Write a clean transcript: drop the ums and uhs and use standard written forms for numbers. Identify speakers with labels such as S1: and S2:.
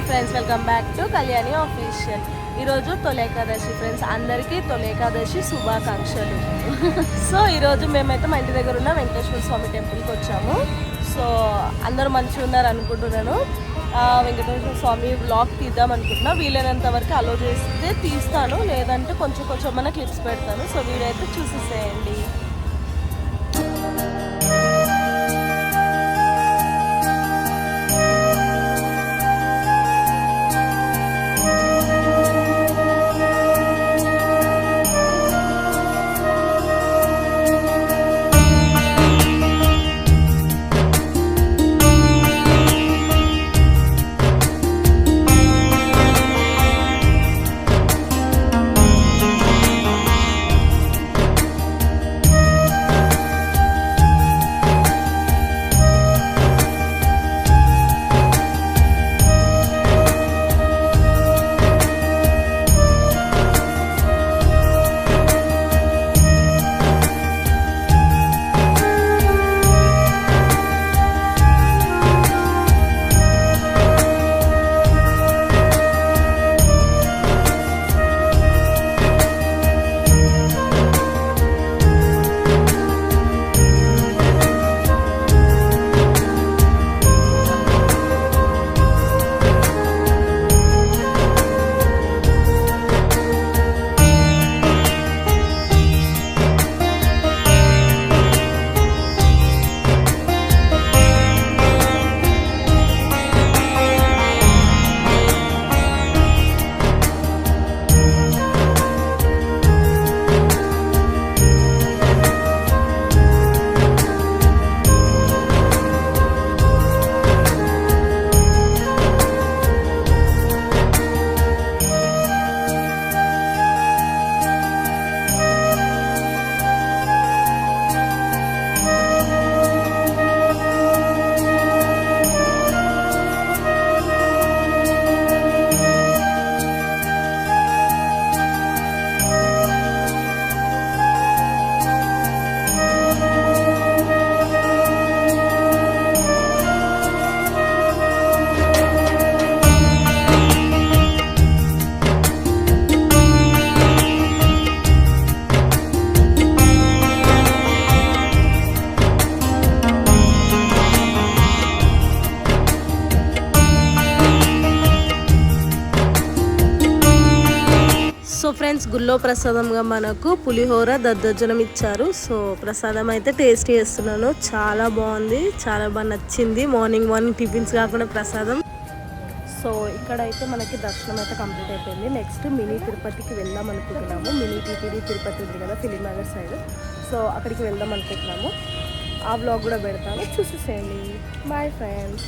S1: Friends, welcome back to Kalyani official. ఈరోజు తొలి Ekadashi friends, అందరికీ తొలి ఏకాదశి శుభాకాంక్షలు. సో ఈరోజు మేమైతే మా ఇంటి దగ్గర ఉన్న వెంకటేశ్వర స్వామి టెంపుల్కి వచ్చాము. సో అందరూ మంచిగా ఉన్నారు అనుకుంటున్నాను. వెంకటేశ్వర స్వామి వ్లాగ్ తీద్దాం అనుకుంటున్నా. వీలైనంత వరకు అలో చేస్తే తీస్తాను, లేదంటే కొంచెం మన క్లిప్స్ పెడతాను. సో వీడియో అయితే చూసేసేయండి. సో ఫ్రెండ్స్, గుళ్ళో ప్రసాదంగా మనకు పులిహోర దద్దోజనం ఇచ్చారు. సో ప్రసాదం అయితే టేస్ట్ చేస్తున్నాను. చాలా బాగుంది, చాలా బాగా నచ్చింది. మార్నింగ్ టిఫిన్స్ కాకుండా ప్రసాదం. సో ఇక్కడైతే మనకి దర్శనం అయితే కంప్లీట్ అయిపోయింది. నెక్స్ట్ మినీ తిరుపతికి వెళ్దాం అనుకుంటున్నాము. మినీ టీటీడీ తిరుపతి ఉంది కదా, ఫిలిం నగర్ సైడ్. సో అక్కడికి వెళ్దాం అనుకుంటున్నాము. ఆ వ్లాగ్ కూడా పెడతాను, చూసేసేయండి. Bye friends.